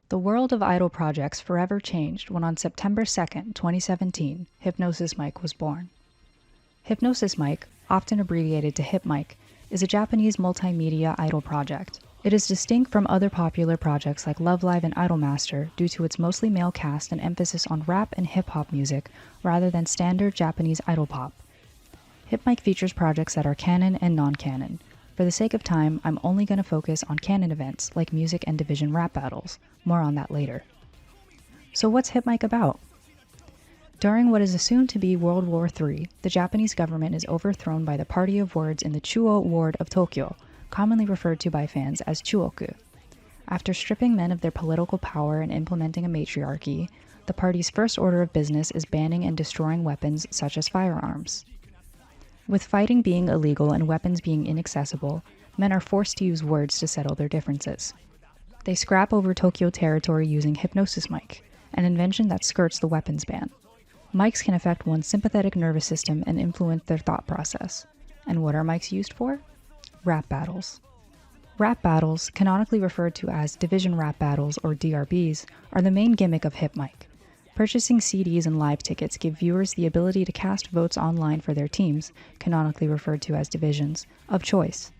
The world of idol projects forever changed when on September 2nd, 2017, Hypnosis Mic was born. Hypnosis Mic, often abbreviated to Hip Mic, is a Japanese multimedia idol project. It is distinct from other popular projects like Love Live and Idolmaster due to its mostly male cast and emphasis on rap and hip-hop music rather than standard Japanese idol pop. Hip Mic features projects that are canon and non-canon. For the sake of time, I'm only going to focus on canon events like music and division rap battles. More on that later. So what's Hip Mic about? During what is assumed to be World War III, the Japanese government is overthrown by the Party of Words in the Chuo ward of Tokyo, commonly referred to by fans as Chuoku. After stripping men of their political power and implementing a matriarchy, the party's first order of business is banning and destroying weapons such as firearms. With fighting being illegal and weapons being inaccessible, men are forced to use words to settle their differences. They scrap over Tokyo territory using Hypnosis Mic, an invention that skirts the weapons ban. Mics can affect one's sympathetic nervous system and influence their thought process. And what are mics used for? Rap battles. Rap battles, canonically referred to as division rap battles or DRBs, are the main gimmick of Hip Mic. Purchasing CDs and live tickets give viewers the ability to cast votes online for their teams, canonically referred to as divisions, of choice.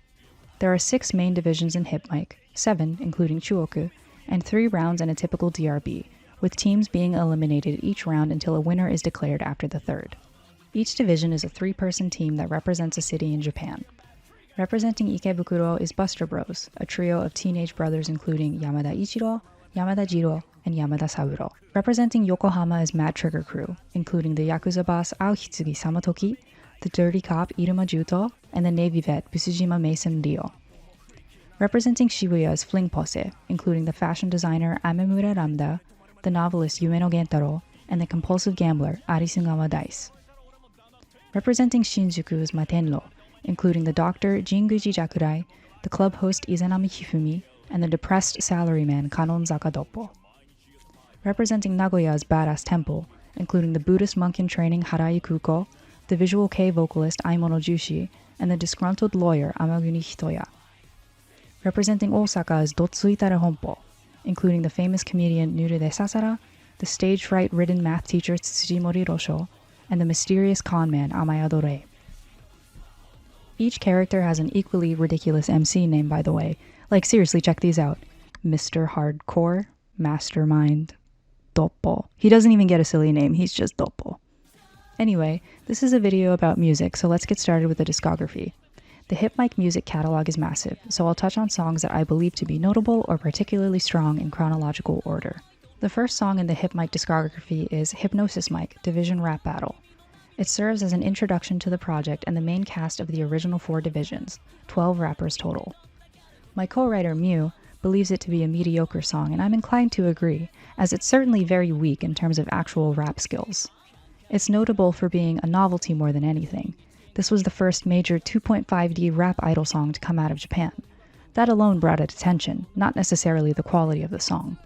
There are 6 main divisions in Hip Mic, 7 including Chuoku, and 3 rounds in a typical DRB, with teams being eliminated each round until a winner is declared after the third. Each division is a 3-person team that represents a city in Japan. Representing Ikebukuro is Buster Bros, a trio of teenage brothers including Yamada Ichiro, Yamada Jiro, and Yamada Saburo. Representing Yokohama is Mad Trigger Crew, including the Yakuza boss Aohitsugi Samatoki, the dirty cop Iruma Juto, and the Navy vet Busujima Mason Ryo. Representing Shibuya is Fling Pose, including the fashion designer Amemura Ramda, the novelist Umeno Gentaro, and the compulsive gambler Arisugawa Dice. Representing Shinjuku is Matenro, including the doctor Jinguji Jakurai, the club host Izanami Hifumi, and the depressed salaryman Kanonzaka Doppo. Representing Nagoya is Badass Temple, including the Buddhist monk in training Harai Kuko, the visual kei vocalist Aimono Jushi, and the disgruntled lawyer Amaguni Hitoya. Representing Osaka is Dotsuitara Honpo, including the famous comedian Nuride Sasara, the stage fright-ridden math teacher Tsujimori Rosho, and the mysterious conman Amayado Rei. Each character has an equally ridiculous MC name, by the way. Like, seriously, check these out. Mr. Hardcore, Mastermind, Doppo. He doesn't even get a silly name, he's just Doppo. Anyway, this is a video about music, so let's get started with the discography. The Hip Mic music catalog is massive, so I'll touch on songs that I believe to be notable or particularly strong in chronological order. The first song in the Hip Mic discography is Hypnosis Mic, Division Rap Battle. It serves as an introduction to the project and the main cast of the original 4 divisions, 12 rappers total. My co-writer Mew believes it to be a mediocre song, and I'm inclined to agree, as it's certainly very weak in terms of actual rap skills. It's notable for being a novelty more than anything. This was the first major 2.5D rap idol song to come out of Japan. That alone brought it attention, not necessarily the quality of the song.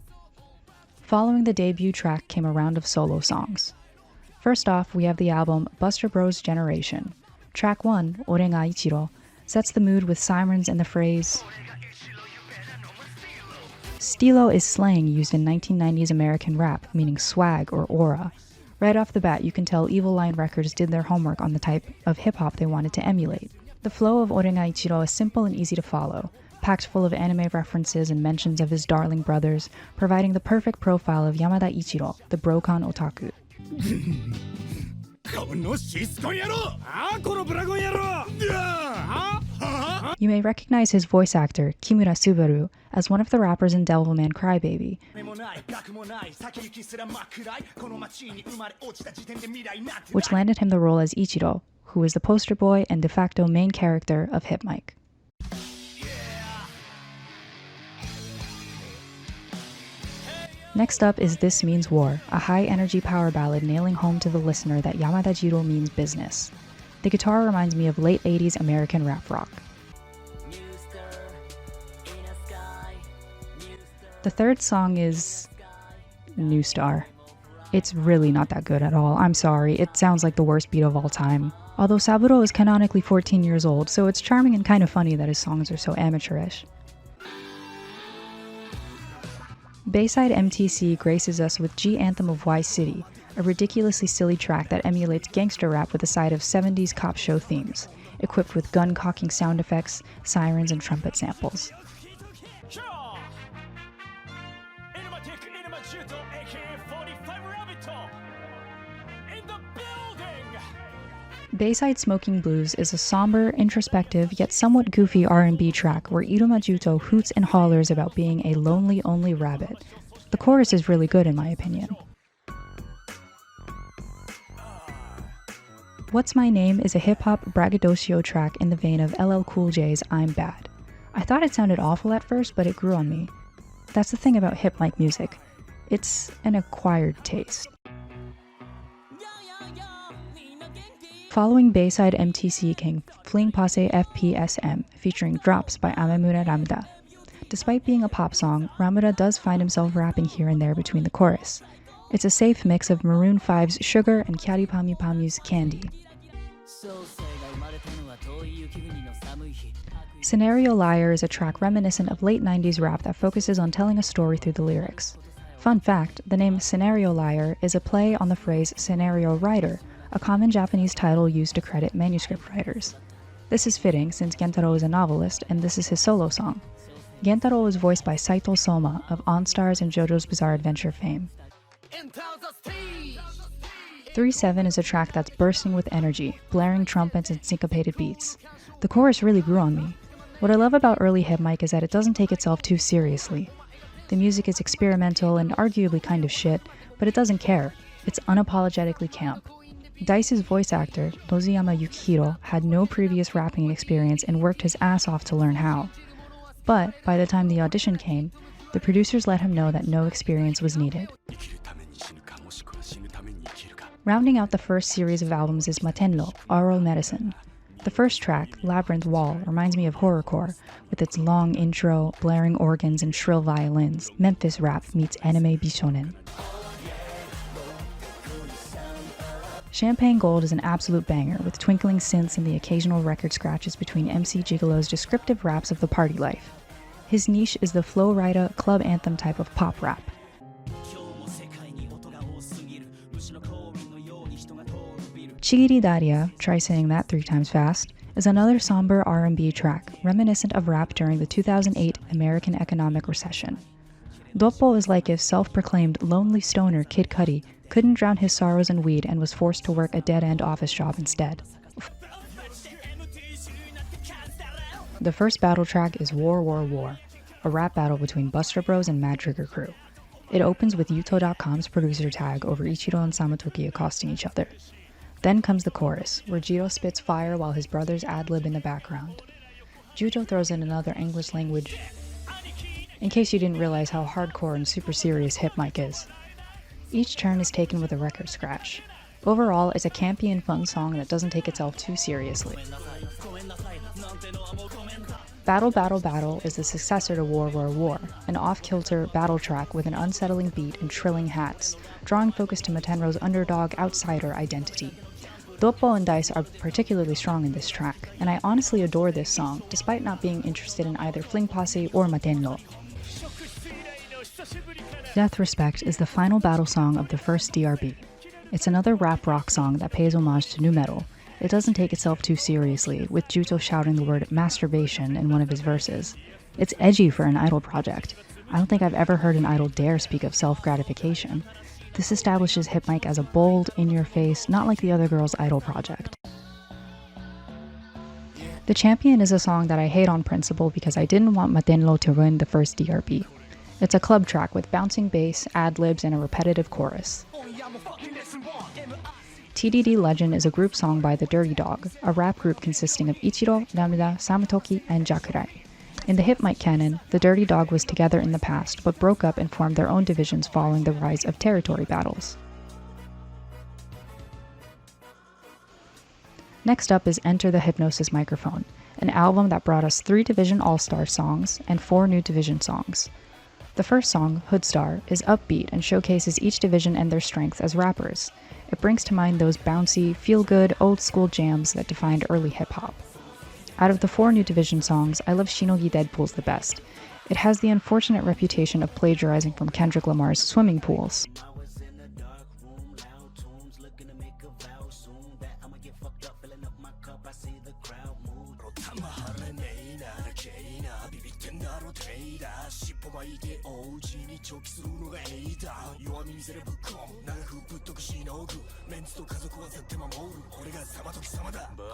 Following the debut track came a round of solo songs. First off, we have the album Buster Bros Generation. Track 1, Ore ga Ichiro, sets the mood with sirens and the phrase "Stilo" is slang used in 1990s American rap, meaning swag or aura. Right off the bat, you can tell Evil Line Records did their homework on the type of hip-hop they wanted to emulate. The flow of Ore ga Ichiro is simple and easy to follow, packed full of anime references and mentions of his darling brothers, providing the perfect profile of Yamada Ichiro, the Brocon otaku. You may recognize his voice actor, Kimura Subaru, as one of the rappers in Devilman Crybaby, which landed him the role as Ichiro, who is the poster boy and de facto main character of Hip Mic. Next up is This Means War, a high-energy power ballad nailing home to the listener that Yamada Jiro means business. The guitar reminds me of late 80s American rap rock. The third song is New Star. It's really not that good at all, I'm sorry, it sounds like the worst beat of all time. Although Saburo is canonically 14 years old, so it's charming and kind of funny that his songs are so amateurish. Bayside MTC graces us with G Anthem of Y City, a ridiculously silly track that emulates gangster rap with a side of 70s cop show themes, equipped with gun-cocking sound effects, sirens, and trumpet samples. Bayside Smoking Blues is a somber, introspective, yet somewhat goofy R&B track where Iruma Juto hoots and hollers about being a lonely only rabbit. The chorus is really good in my opinion. What's My Name is a hip-hop braggadocio track in the vein of LL Cool J's I'm Bad. I thought it sounded awful at first, but it grew on me. That's the thing about hip mic music. It's an acquired taste. Following Bayside MTC came Fling Passe FPSM, featuring Drops by Amemura Ramda. Despite being a pop song, Ramda does find himself rapping here and there between the chorus. It's a safe mix of Maroon 5's Sugar and Kyary Pamyu Pamyu's Candy. Scenario Liar is a track reminiscent of late 90s rap that focuses on telling a story through the lyrics. Fun fact, the name Scenario Liar is a play on the phrase scenario writer, a common Japanese title used to credit manuscript writers. This is fitting since Gentaro is a novelist and this is his solo song. Gentaro was voiced by Saito Soma of OnStars and JoJo's Bizarre Adventure fame. 3-7 is a track that's bursting with energy, blaring trumpets and syncopated beats. The chorus really grew on me. What I love about early hip mic is that it doesn't take itself too seriously. The music is experimental and arguably kind of shit, but it doesn't care. It's unapologetically camp. Dice's voice actor, Nozuyama Yukihiro, had no previous rapping experience and worked his ass off to learn how. But by the time the audition came, the producers let him know that no experience was needed. Rounding out the first series of albums is Matenro, Oral Medicine. The first track, Labyrinth Wall, reminds me of horrorcore, with its long intro, blaring organs, and shrill violins. Memphis rap meets anime bishonen. Champagne Gold is an absolute banger, with twinkling synths and the occasional record scratches between MC Gigolo's descriptive raps of the party life. His niche is the flow rida club anthem type of pop rap. Chigiri Daria, try saying that 3 times fast, is another somber R&B track, reminiscent of rap during the 2008 American economic recession. Doppo is like if self-proclaimed lonely stoner Kid Cudi couldn't drown his sorrows in weed and was forced to work a dead-end office job instead. The first battle track is War War War, a rap battle between Buster Bros and Mad Trigger Crew. It opens with Yuto.com's producer tag over Ichiro and Samatoki accosting each other. Then comes the chorus, where Jiro spits fire while his brothers ad-lib in the background. Juto throws in another English language, in case you didn't realize how hardcore and super serious hip mic is. Each turn is taken with a record scratch. Overall, it's a campy and fun song that doesn't take itself too seriously. Battle Battle Battle is the successor to War War War, an off-kilter battle track with an unsettling beat and trilling hats, drawing focus to Matenro's underdog outsider identity. Doppo and Dice are particularly strong in this track, and I honestly adore this song, despite not being interested in either Fling Passe or Matenro. Death Respect is the final battle song of the first DRB. It's another rap rock song that pays homage to nu metal. It doesn't take itself too seriously, with Juto shouting the word masturbation in one of his verses. It's edgy for an idol project. I don't think I've ever heard an idol dare speak of self-gratification. This establishes hip mic as a bold, in-your-face, not like the other girls' idol project. The Champion is a song that I hate on principle because I didn't want Matenro to win the first DRB. It's a club track with bouncing bass, ad-libs, and a repetitive chorus. TDD Legend is a group song by The Dirty Dog, a rap group consisting of Ichiro, Ramda, Samatoki, and Jakurai. In the hip mic canon, The Dirty Dog was together in the past, but broke up and formed their own divisions following the rise of territory battles. Next up is Enter the Hypnosis Microphone, an album that brought us 3 Division All-Star songs and 4 new Division songs. The first song, Hoodstar, is upbeat and showcases each division and their strengths as rappers. It brings to mind those bouncy, feel-good, old-school jams that defined early hip-hop. Out of the 4 new Division songs, I love Shinogi Deadpool's the best. It has the unfortunate reputation of plagiarizing from Kendrick Lamar's Swimming Pools.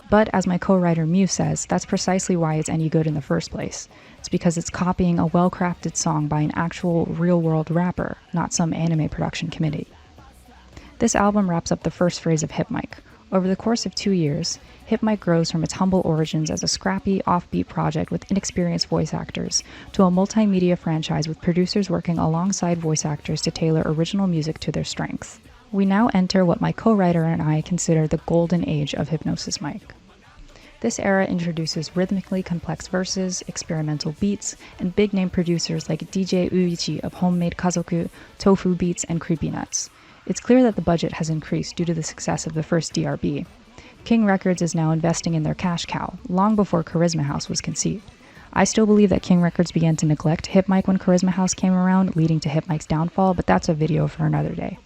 But as my co-writer Mew says, that's precisely why it's any good in the first place. It's because it's copying a well-crafted song by an actual real-world rapper, not some anime production committee. This album wraps up the first phase of Hip Mic. Over the course of 2 years, Hip Mic grows from its humble origins as a scrappy, offbeat project with inexperienced voice actors to a multimedia franchise with producers working alongside voice actors to tailor original music to their strengths. We now enter what my co-writer and I consider the golden age of Hypnosis Mic. This era introduces rhythmically complex verses, experimental beats, and big-name producers like DJ Uichi of Homemade Kazoku, Tofu Beats, and Creepy Nuts. It's clear that the budget has increased due to the success of the first DRB. King Records is now investing in their cash cow, long before Charisma House was conceived. I still believe that King Records began to neglect Hip Mic when Charisma House came around, leading to Hip Mic's downfall, but that's a video for another day.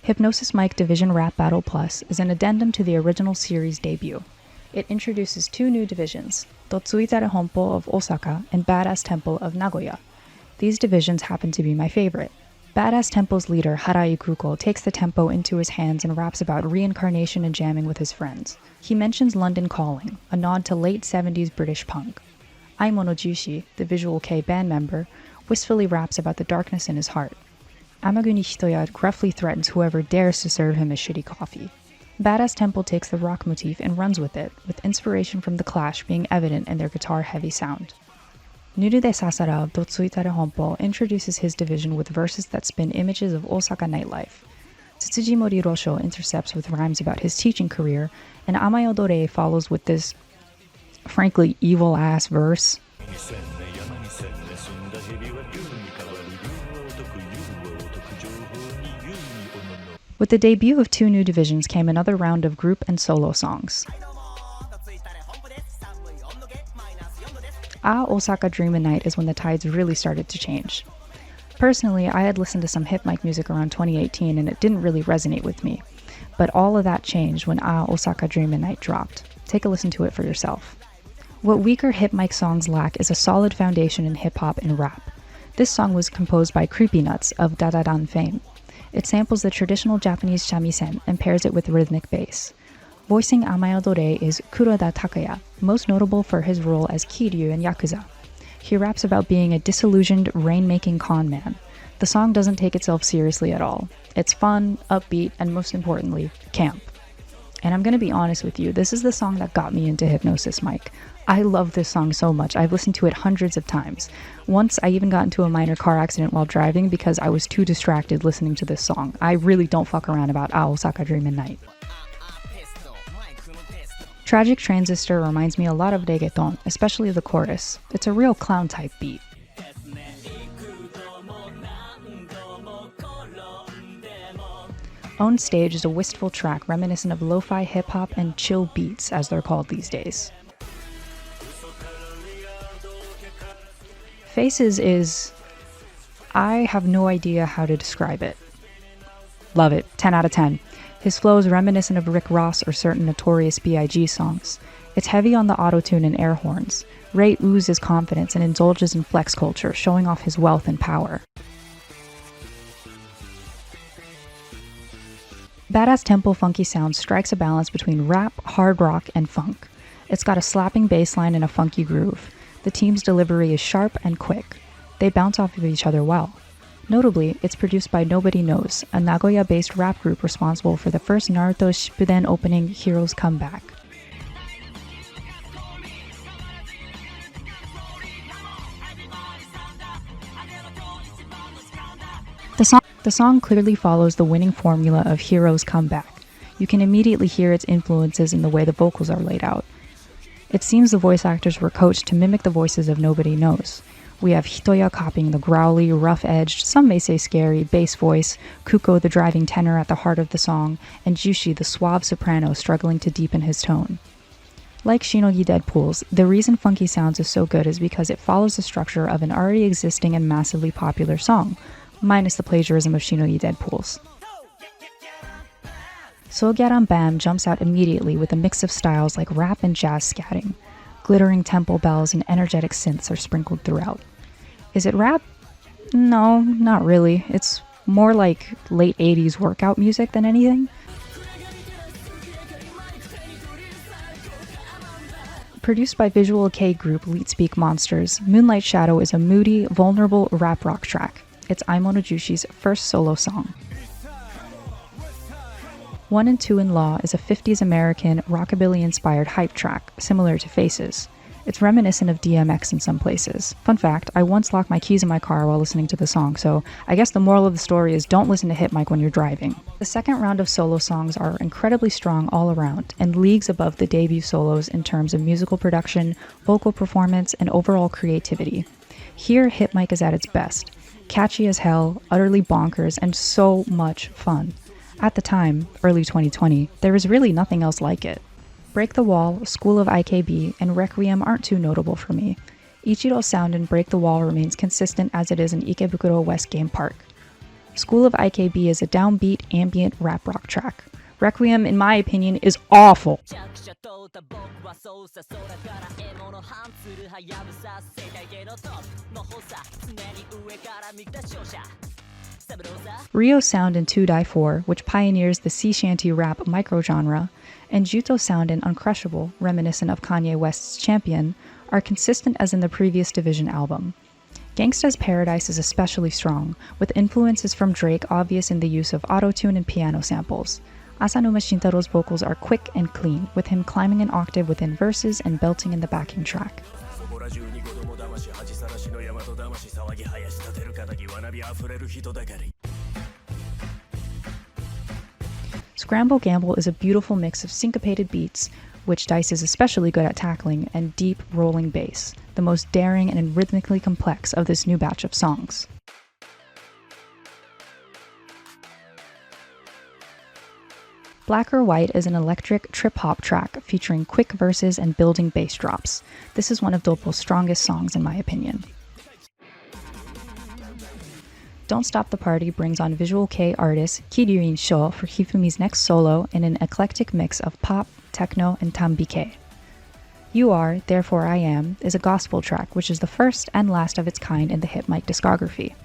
Hypnosis Mic Division Rap Battle Plus is an addendum to the original series debut. It introduces 2 new divisions, Dotsuitare Honpo of Osaka and Badass Temple of Nagoya. These divisions happen to be my favorite. Badass Temple's leader, Harai Kuko, takes the tempo into his hands and raps about reincarnation and jamming with his friends. He mentions London Calling, a nod to late 70s British punk. Aimono Jushi, the Visual K band member, wistfully raps about the darkness in his heart. Amaguni Hitoya gruffly threatens whoever dares to serve him a shitty coffee. Badass Temple takes the rock motif and runs with it, with inspiration from The Clash being evident in their guitar-heavy sound. Nurude Sasara of Dotsuitare Honpo introduces his division with verses that spin images of Osaka nightlife. Tsuji Mori Rosho intercepts with rhymes about his teaching career, and Amayo Dore follows with this, frankly, evil-ass verse. With the debut of 2 new divisions came another round of group and solo songs. Osaka Dreamin' Night is when the tides really started to change. Personally, I had listened to some Hip Mic music around 2018 and it didn't really resonate with me. But all of that changed when Osaka Dreamin' Night dropped. Take a listen to it for yourself. What weaker Hip Mic songs lack is a solid foundation in hip-hop and rap. This song was composed by Creepy Nuts of Dadadan fame. It samples the traditional Japanese shamisen and pairs it with rhythmic bass. Voicing Amayo Dore is Kuroda Takaya, most notable for his role as Kiryu in Yakuza. He raps about being a disillusioned, rain-making con man. The song doesn't take itself seriously at all. It's fun, upbeat, and most importantly, camp. And I'm gonna be honest with you, this is the song that got me into Hypnosis Mic. I love this song so much. I've listened to it hundreds of times. Once I even got into a minor car accident while driving because I was too distracted listening to this song. I really don't fuck around about Osaka Dreamin' Night. Tragic Transistor reminds me a lot of reggaeton, especially the chorus. It's a real clown-type beat. On Stage is a wistful track reminiscent of lo-fi hip-hop and chill beats, as they're called these days. Faces is... I have no idea how to describe it. Love it. 10 out of 10. His flow is reminiscent of Rick Ross or certain Notorious B.I.G. songs. It's heavy on the autotune and air horns. Ray oozes confidence and indulges in flex culture, showing off his wealth and power. Badass Temple funky sound strikes a balance between rap, hard rock, and funk. It's got a slapping bass line and a funky groove. The team's delivery is sharp and quick. They bounce off of each other well. Notably, it's produced by Nobody Knows, a Nagoya-based rap group responsible for the first Naruto Shippuden opening Heroes Come Back. The song clearly follows the winning formula of Heroes Come Back. You can immediately hear its influences in the way the vocals are laid out. It seems the voice actors were coached to mimic the voices of Nobody Knows. We have Hitoya copying the growly, rough-edged, some may say scary, bass voice, Kuko the driving tenor at the heart of the song, and Jushi the suave soprano struggling to deepen his tone. Like Shinogi Deadpool's, the reason Funky Sounds is so good is because it follows the structure of an already existing and massively popular song, minus the plagiarism of Shinogi Deadpool's. So Gyaran Bam jumps out immediately with a mix of styles like rap and jazz scatting. Glittering tempo bells and energetic synths are sprinkled throughout. Is it rap? No, not really. It's more like late 80s workout music than anything. Produced by Visual K group Leetspeak Monsters, Moonlight Shadow is a moody, vulnerable rap rock track. It's Aimono Jushi's first solo song. 1 and 2 in Law is a 50s American rockabilly-inspired hype track, similar to Faces. It's reminiscent of DMX in some places. Fun fact, I once locked my keys in my car while listening to the song, so I guess the moral of the story is don't listen to Hit Mic when you're driving. The second round of solo songs are incredibly strong all around, and leagues above the debut solos in terms of musical production, vocal performance, and overall creativity. Here, Hit Mic is at its best. Catchy as hell, utterly bonkers, and so much fun. At the time, early 2020, there was really nothing else like it. Break the Wall, School of IKB, and Requiem aren't too notable for me. Ichiro's sound in Break the Wall remains consistent as it is in Ikebukuro West Game Park. School of IKB is a downbeat, ambient rap rock track. Requiem, in my opinion, is awful. Ryo's sound in 2-4, which pioneers the sea shanty rap microgenre, and Juto's sound in Uncrushable, reminiscent of Kanye West's Champion, are consistent as in the previous Division album. Gangsta's Paradise is especially strong, with influences from Drake obvious in the use of autotune and piano samples. Asanuma Shintaro's vocals are quick and clean, with him climbing an octave within verses and belting in the backing track. Scramble Gamble is a beautiful mix of syncopated beats, which Dice is especially good at tackling, and deep, rolling bass, the most daring and rhythmically complex of this new batch of songs. Black or White is an electric trip-hop track featuring quick verses and building bass drops. This is one of Doppo's strongest songs in my opinion. Don't Stop the Party brings on Visual K artist Kiryuin Sho for Hifumi's next solo in an eclectic mix of pop, techno, and tambike. You Are, Therefore I Am is a gospel track which is the first and last of its kind in the Hit Mic discography.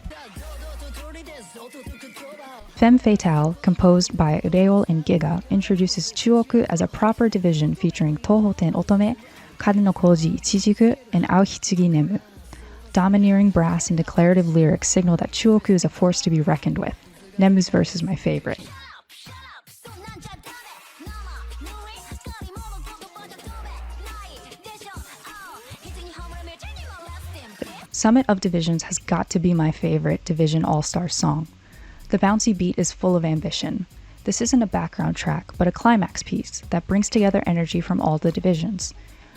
Femme Fatale, composed by Reol and Giga, introduces Chuoku as a proper division featuring Tohoten Otome, Kade no Koji Ichijiku, and Aohitsugi Nemu. Domineering brass and declarative lyrics signal that Chuoku is a force to be reckoned with. Nemu's verse is my favorite. Summit of Divisions has got to be my favorite Division All-Star song. The bouncy beat is full of ambition. This isn't a background track, but a climax piece that brings together energy from all the divisions.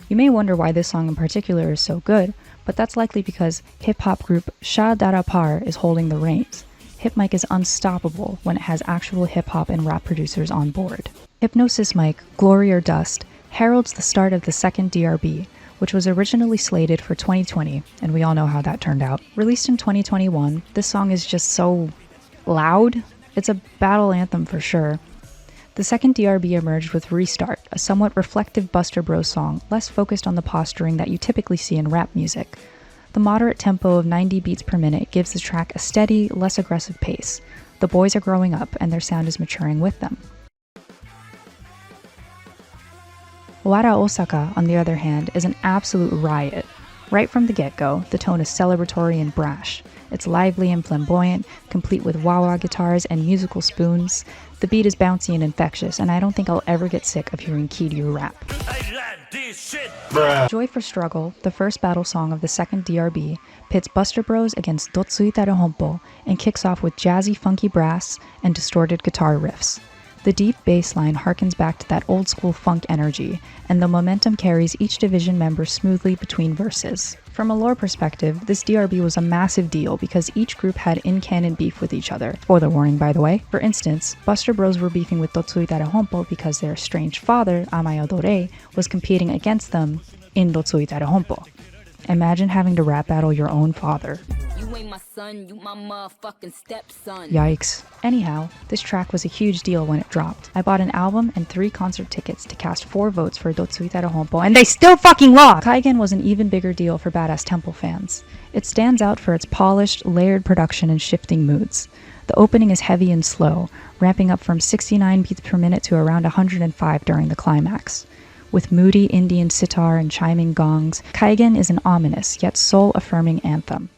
You may wonder why this song in particular is so good, but that's likely because hip-hop group Sha Dara Par is holding the reins. Hit Mic is unstoppable when it has actual hip-hop and rap producers on board. Hypnosis Mic, Glory or Dust, heralds the start of the second DRB, which was originally slated for 2020, and we all know how that turned out. Released in 2021, this song is just so loud. It's a battle anthem for sure. The second DRB emerged with Restart, a somewhat reflective Buster Bros song, less focused on the posturing that you typically see in rap music. The moderate tempo of 90 beats per minute gives the track a steady, less aggressive pace. The boys are growing up and their sound is maturing with them. Wara Osaka, on the other hand, is an absolute riot. Right from the get-go, the tone is celebratory and brash. It's lively and flamboyant, complete with wah-wah guitars and musical spoons. The beat is bouncy and infectious, and I don't think I'll ever get sick of hearing Kiryu rap. Joy for Struggle, the first battle song of the second DRB, pits Buster Bros against Dotsuitaru Honpo and kicks off with jazzy funky brass and distorted guitar riffs. The deep bass line harkens back to that old school funk energy, and the momentum carries each division member smoothly between verses. From a lore perspective, this DRB was a massive deal because each group had in-canon beef with each other. Spoiler warning, by the way. For instance, Buster Bros were beefing with Dotsui Darehompo because their estranged father, Amayo Dore, was competing against them in Dotsui Darehompo. Imagine having to rap battle your own father. You ain't my son, you my motherfucking stepson. Yikes. Anyhow, this track was a huge deal when it dropped. I bought an album and 3 concert tickets to cast 4 votes for Dotsui Darehompo, and they still fucking lost! Kaigen was an even bigger deal for Badass Temple fans. It stands out for its polished, layered production and shifting moods. The opening is heavy and slow, ramping up from 69 beats per minute to around 105 during the climax. With moody Indian sitar and chiming gongs, Kaigen is an ominous yet soul-affirming anthem.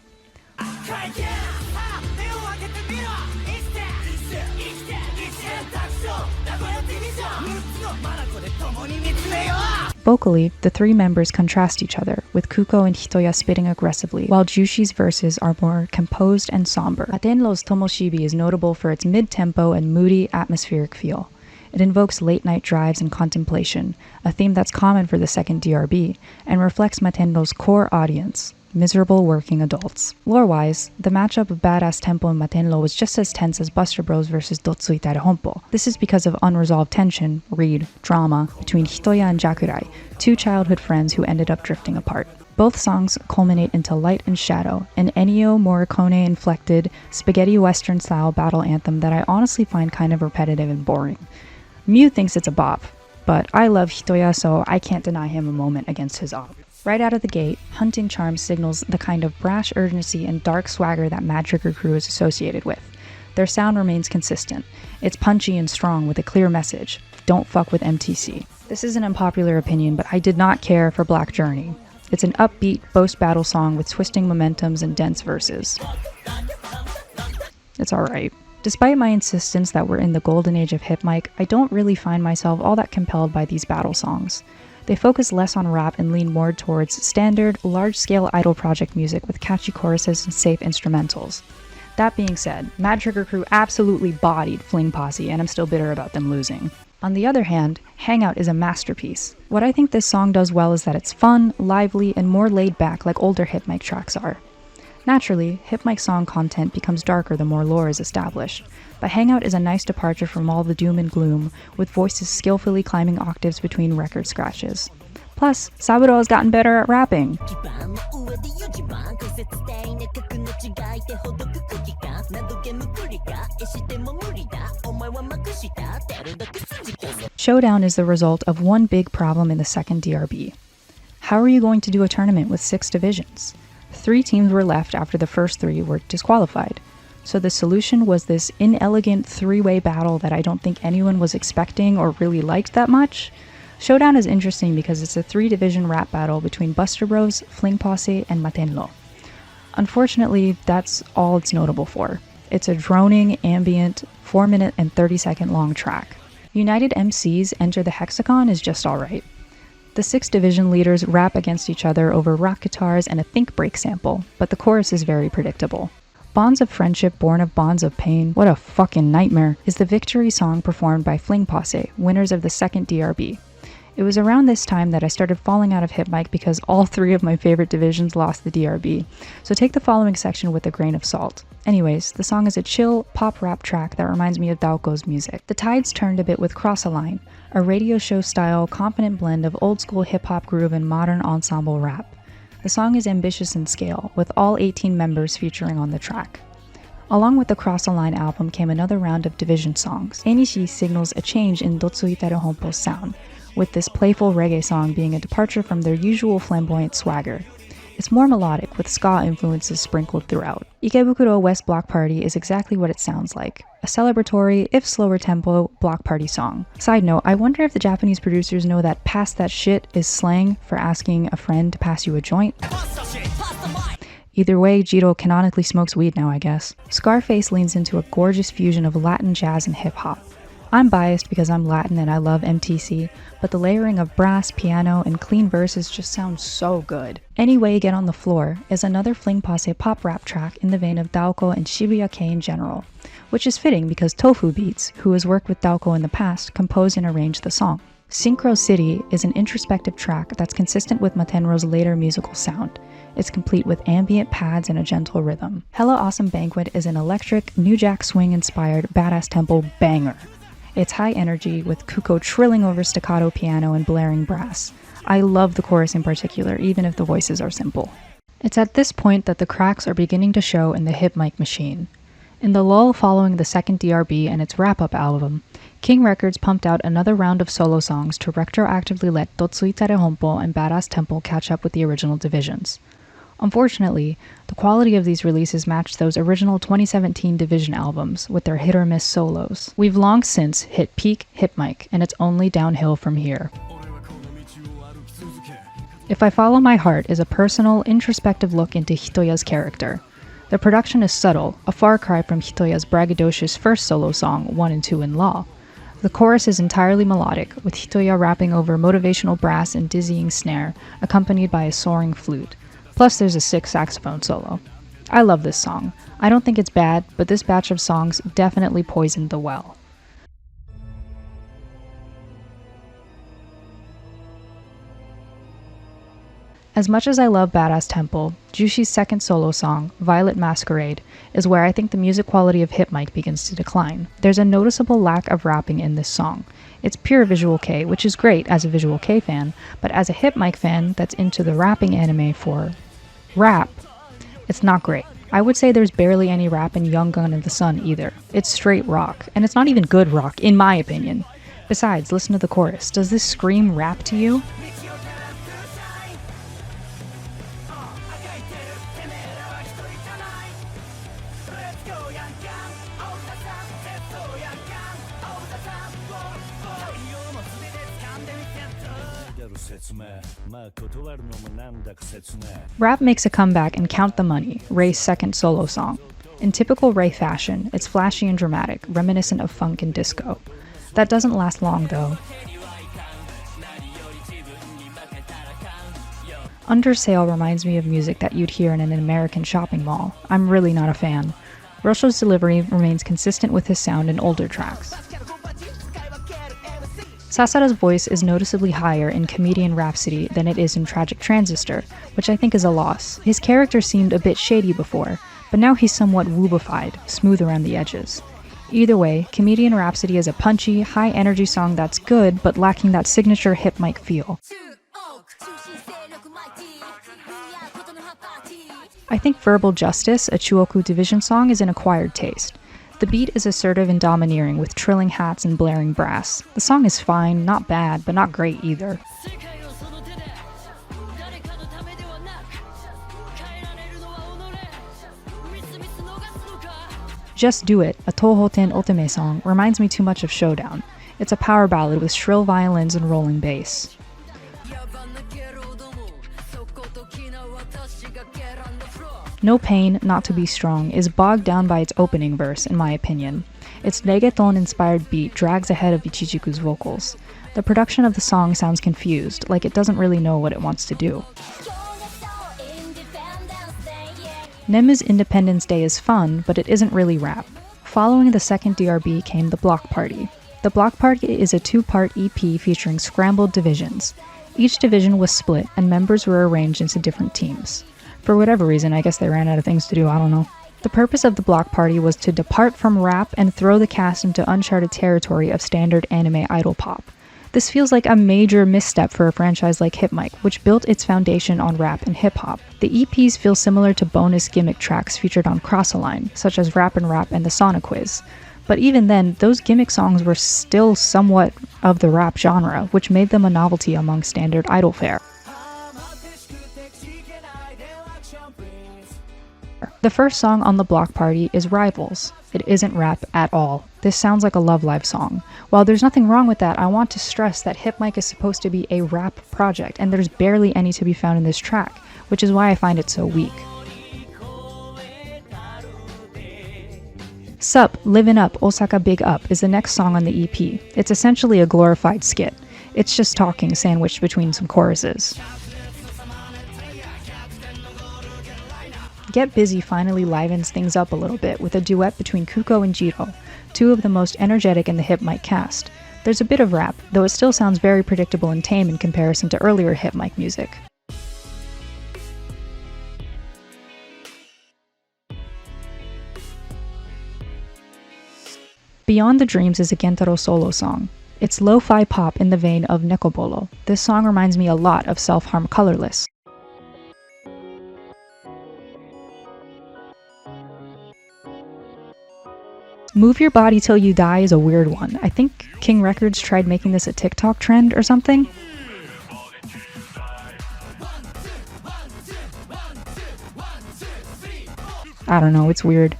Vocally, the 3 members contrast each other, with Kuko and Hitoya spitting aggressively, while Jushi's verses are more composed and somber. Matenlo's Tomoshibi is notable for its mid-tempo and moody, atmospheric feel. It invokes late-night drives and contemplation, a theme that's common for the second DRB, and reflects Matenlo's core audience, miserable working adults. Lore-wise, the matchup of Badass Temple and Matenlo was just as tense as Buster Bros vs Dotsui Darehompo. This is because of unresolved tension, read, drama, between Hitoya and Jakurai, 2 childhood friends who ended up drifting apart. Both songs culminate into Light and Shadow, an Ennio Morricone-inflected, spaghetti western-style battle anthem that I honestly find kind of repetitive and boring. Mew thinks it's a bop, but I love Hitoya, so I can't deny him a moment against his op. Right out of the gate, Hunting Charm signals the kind of brash urgency and dark swagger that Mad Trigger Crew is associated with. Their sound remains consistent. It's punchy and strong with a clear message. Don't fuck with MTC. This is an unpopular opinion, but I did not care for Black Journey. It's an upbeat, post-battle song with twisting momentums and dense verses. It's alright. Despite my insistence that we're in the golden age of hip mic, I don't really find myself all that compelled by these battle songs. They focus less on rap and lean more towards standard, large-scale idol project music with catchy choruses and safe instrumentals. That being said, Mad Trigger Crew absolutely bodied Fling Posse, and I'm still bitter about them losing. On the other hand, Hangout is a masterpiece. What I think this song does well is that it's fun, lively, and more laid back like older hip mic tracks are. Naturally, hip mic song content becomes darker the more lore is established, but Hangout is a nice departure from all the doom and gloom, with voices skillfully climbing octaves between record scratches. Plus, Saburo has gotten better at rapping. Showdown is the result of one big problem in the second DRB. How are you going to do a tournament with 6 divisions? 3 teams were left after the first 3 were disqualified. So the solution was this inelegant 3-way battle that I don't think anyone was expecting or really liked that much. Showdown is interesting because it's a 3-division rap battle between Buster Bros, Fling Posse, and Matenlo. Unfortunately, that's all it's notable for. It's a droning, ambient, 4-minute and 30-second long track. United MCs Enter the Hexagon is just alright. The 6 division leaders rap against each other over rock guitars and a think break sample, but the chorus is very predictable. Bonds of Friendship Born of Bonds of Pain, what a fucking nightmare, is the victory song performed by Fling Posse, winners of the second DRB. It was around this time that I started falling out of hip mic because all 3 of my favorite divisions lost the DRB, so take the following section with a grain of salt. Anyways, the song is a chill, pop rap track that reminds me of Daoko's music. The tides turned a bit with Cross-A-Line, a radio show style, confident blend of old school hip hop groove and modern ensemble rap. The song is ambitious in scale, with all 18 members featuring on the track. Along with the Cross-A-Line album came another round of division songs. Enishi signals a change in Dotsui Darehompo's sound, with this playful reggae song being a departure from their usual flamboyant swagger. It's more melodic, with ska influences sprinkled throughout. Ikebukuro West Block Party is exactly what it sounds like, a celebratory, if slower tempo, block party song. Side note, I wonder if the Japanese producers know that "pass that shit" is slang for asking a friend to pass you a joint? Either way, Jiro canonically smokes weed now, I guess. Scarface leans into a gorgeous fusion of Latin jazz and hip-hop. I'm biased because I'm Latin and I love MTC, but the layering of brass, piano, and clean verses just sounds so good. Anyway, Get on the Floor is another Fling Passe pop rap track in the vein of Daoko and Shibuya Kei in general, which is fitting because Tofu Beats, who has worked with Daoko in the past, composed and arranged the song. Synchro City is an introspective track that's consistent with Matenro's later musical sound. It's complete with ambient pads and a gentle rhythm. Hella Awesome Banquet is an electric, New Jack Swing-inspired badass tempo banger. It's high energy, with Kuko trilling over staccato piano and blaring brass. I love the chorus in particular, even if the voices are simple. It's at this point that the cracks are beginning to show in the Hip Mic machine. In the lull following the second DRB and its wrap-up album, King Records pumped out another round of solo songs to retroactively let Totsuitere Honpo and Badass Temple catch up with the original divisions. Unfortunately, the quality of these releases matched those original 2017 Division albums with their hit-or-miss solos. We've long since hit peak Hip Mic, and it's only downhill from here. If I Follow My Heart is a personal, introspective look into Hitoya's character. The production is subtle, a far cry from Hitoya's braggadocious first solo song, 1 and 2 in Law. The chorus is entirely melodic, with Hitoya rapping over motivational brass and dizzying snare, accompanied by a soaring flute. Plus there's a sick saxophone solo. I love this song. I don't think it's bad, but this batch of songs definitely poisoned the well. As much as I love Badass Temple, Jushi's second solo song, Violet Masquerade, is where I think the music quality of Hip Mic begins to decline. There's a noticeable lack of rapping in this song. It's pure Visual Kei, which is great as a Visual Kei fan, but as a Hip Mic fan that's into the rapping anime for rap, it's not great. I would say there's barely any rap in Young Gun in the Sun either. It's straight rock, and it's not even good rock, in my opinion. Besides, listen to the chorus. Does this scream rap to you? Rap makes a comeback in Count the Money, Ray's second solo song. In typical Ray fashion, it's flashy and dramatic, reminiscent of funk and disco. That doesn't last long though. Under Sale reminds me of music that you'd hear in an American shopping mall. I'm really not a fan. Rosho's delivery remains consistent with his sound in older tracks. Sasara's voice is noticeably higher in Comedian Rhapsody than it is in Tragic Transistor, which I think is a loss. His character seemed a bit shady before, but now he's somewhat woobified, smooth around the edges. Either way, Comedian Rhapsody is a punchy, high-energy song that's good, but lacking that signature Hip Mic feel. I think Verbal Justice, a Chuoku Division song, is an acquired taste. The beat is assertive and domineering with trilling hats and blaring brass. The song is fine, not bad, but not great either. Just Do It, a Tohoten Otome song, reminds me too much of Showdown. It's a power ballad with shrill violins and rolling bass. No Pain, Not to Be Strong is bogged down by its opening verse, in my opinion. Its reggaeton-inspired beat drags ahead of Ichijiku's vocals. The production of the song sounds confused, like it doesn't really know what it wants to do. Nemu's Independence Day is fun, but it isn't really rap. Following the second DRB came The Block Party. The Block Party is a two-part EP featuring scrambled divisions. Each division was split, and members were arranged into different teams. For whatever reason, I guess they ran out of things to do, I don't know. The purpose of the Block Party was to depart from rap and throw the cast into uncharted territory of standard anime idol pop. This feels like a major misstep for a franchise like Hip Mic, which built its foundation on rap and hip-hop. The EPs feel similar to bonus gimmick tracks featured on Cross-Align, such as Rap and Rap and the Sonic Quiz. But even then, those gimmick songs were still somewhat of the rap genre, which made them a novelty among standard idol fare. The first song on the Block Party is Rivals. It isn't rap at all. This sounds like a Love Live song. While there's nothing wrong with that, I want to stress that Hip Mic is supposed to be a rap project, and there's barely any to be found in this track, which is why I find it so weak. Sup, Livin' Up, Osaka Big Up is the next song on the EP. It's essentially a glorified skit. It's just talking sandwiched between some choruses. Get Busy finally livens things up a little bit with a duet between Kuko and Jiro, two of the most energetic in the Hip Mic cast. There's a bit of rap, though it still sounds very predictable and tame in comparison to earlier Hip Mic music. Beyond the Dreams is a Gentaro solo song. It's lo-fi pop in the vein of Nekobolo. This song reminds me a lot of Self-Harm Colorless. Move Your Body Till You Die is a weird one. I think King Records tried making this a TikTok trend or something. I don't know, it's weird.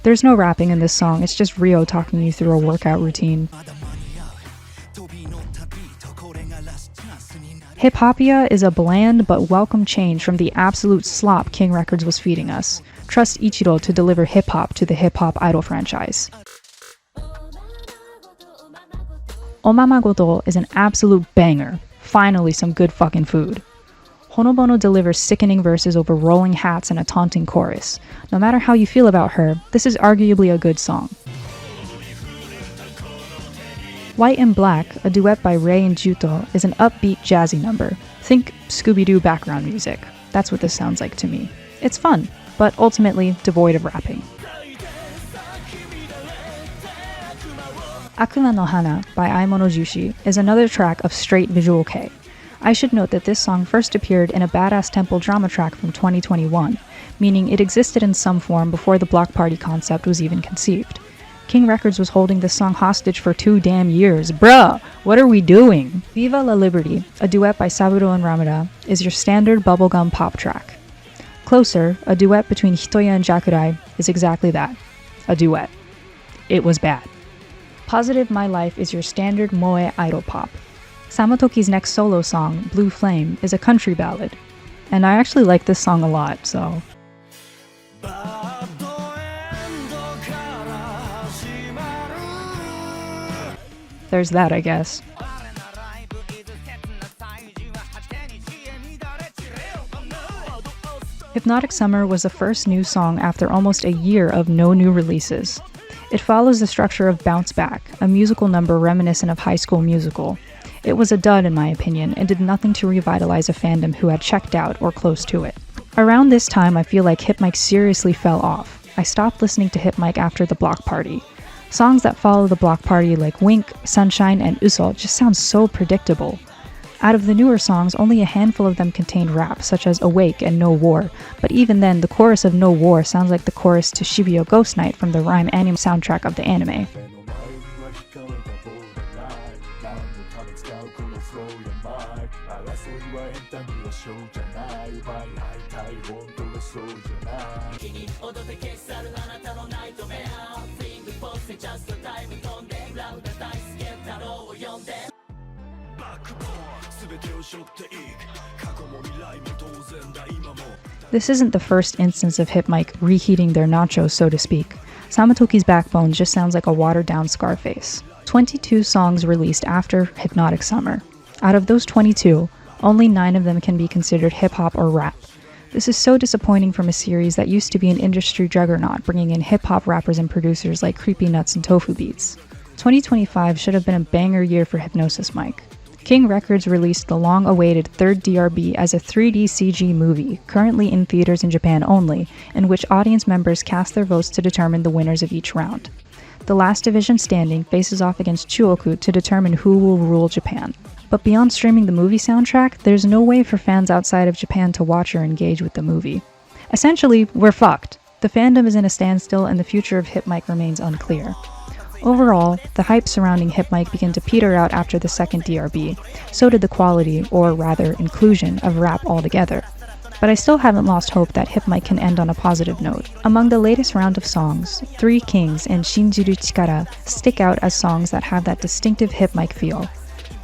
There's no rapping in this song, it's just Ryo talking you through a workout routine. Hip-Hopia is a bland but welcome change from the absolute slop King Records was feeding us. Trust Ichiro to deliver hip-hop to the hip-hop idol franchise. Omamagoto is an absolute banger. Finally some good fucking food. Honobono delivers sickening verses over rolling hats and a taunting chorus. No matter how you feel about her, this is arguably a good song. White and Black, a duet by Rei and Juto, is an upbeat jazzy number. Think Scooby-Doo background music. That's what this sounds like to me. It's fun, but ultimately devoid of rapping. Akuma no Hana by Aimono Jushi is another track of straight visual kei. I should note that this song first appeared in a Badass Temple drama track from 2021, meaning it existed in some form before the block party concept was even conceived. King Records was holding this song hostage for 2 damn years. Bruh, what are we doing? Viva La Liberty, a duet by Saburo and Ramada, is your standard bubblegum pop track. Closer, a duet between Hitoya and Jakurai, is exactly that. A duet. It was bad. Positive My Life is your standard moe idol pop. Samotoki's next solo song, Blue Flame, is a country ballad. And I actually like this song a lot, so... there's that, I guess. Hypnotic Summer was the first new song after almost a year of no new releases. It follows the structure of Bounce Back, a musical number reminiscent of High School Musical. It was a dud in my opinion, and did nothing to revitalize a fandom who had checked out or close to it. Around this time, I feel like Hip Mic seriously fell off. I stopped listening to Hip Mic after the block party. Songs that follow the block party like Wink, Sunshine, and Uso just sound so predictable. Out of the newer songs, only a handful of them contained rap, such as Awake and No War, but even then, the chorus of No War sounds like the chorus to Shibuya Ghost Night from the Rhyme anime soundtrack of the anime. This isn't the first instance of Hip Mic reheating their nachos, so to speak. Samotoki's Backbone just sounds like a watered-down Scarface. 22 songs released after Hypnotic Summer. Out of those 22, only 9 of them can be considered hip-hop or rap. This is so disappointing from a series that used to be an industry juggernaut, bringing in hip-hop rappers and producers like Creepy Nuts and Tofu Beats. 2025 should have been a banger year for Hypnosis Mic. King Records released the long-awaited third DRB as a 3D CG movie, currently in theaters in Japan only, in which audience members cast their votes to determine the winners of each round. The last division standing faces off against Chuoku to determine who will rule Japan. But beyond streaming the movie soundtrack, there's no way for fans outside of Japan to watch or engage with the movie. Essentially, we're fucked. The fandom is in a standstill and the future of Hip Mic remains unclear. Overall, the hype surrounding Hip Mic began to peter out after the second DRB, so did the quality, or rather inclusion, of rap altogether. But I still haven't lost hope that Hip Mic can end on a positive note. Among the latest round of songs, Three Kings and Shinjiru Chikara stick out as songs that have that distinctive Hip Mic feel.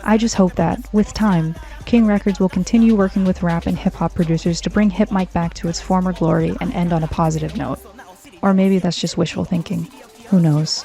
I just hope that, with time, King Records will continue working with rap and hip-hop producers to bring Hip Mic back to its former glory and end on a positive note. Or maybe that's just wishful thinking. Who knows?